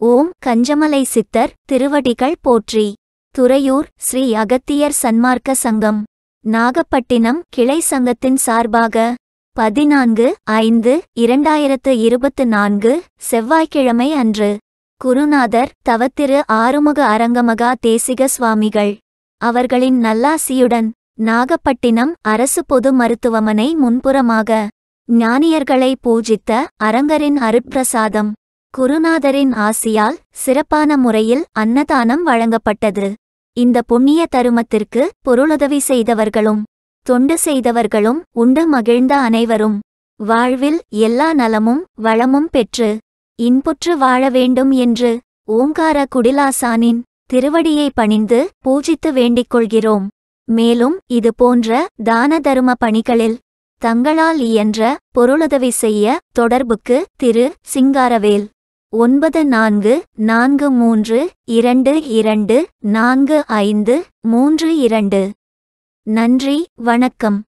ஓம் கஞ்சமலை சித்தர் திருவடிகள் போற்றி. துறையூர் ஸ்ரீ அகத்தியர் சன்மார்க்க சங்கம் நாகப்பட்டினம் கிளை சங்கத்தின் சார்பாக 14/5/2024 செவ்வாய்க்கிழமை அன்று குருநாதர் தவத்திரு ஆறுமுக அரங்கமகா தேசிக சுவாமிகள் அவர்களின் நல்லாசியுடன் நாகப்பட்டினம் அரசு பொது மருத்துவமனை முன்புறமாக ஞானியர்களை பூஜித்த அரங்கரின் அருட்பிரசாதம் குருநாதரின் ஆசியால் சிறப்பான முறையில் அன்னதானம் வழங்கப்பட்டது. இந்த புண்ணிய தருமத்திற்கு பொருளுதவி செய்தவர்களும் தொண்டு செய்தவர்களும் உண்டு மகிழ்ந்த அனைவரும் வாழ்வில் எல்லா நலமும் வளமும் பெற்று இன்புற்று வாழ வேண்டும் என்று ஓங்கார குடிலாசானின் திருவடியை பணிந்து பூஜித்து வேண்டிக் கொள்கிறோம். மேலும் இது போன்ற தான தரும பணிகளில் தங்களால் இயன்ற பொருளுதவி செய்ய தொடர்புக்கு திரு சிங்காரவேல் 9443224532. நன்றி, வணக்கம்.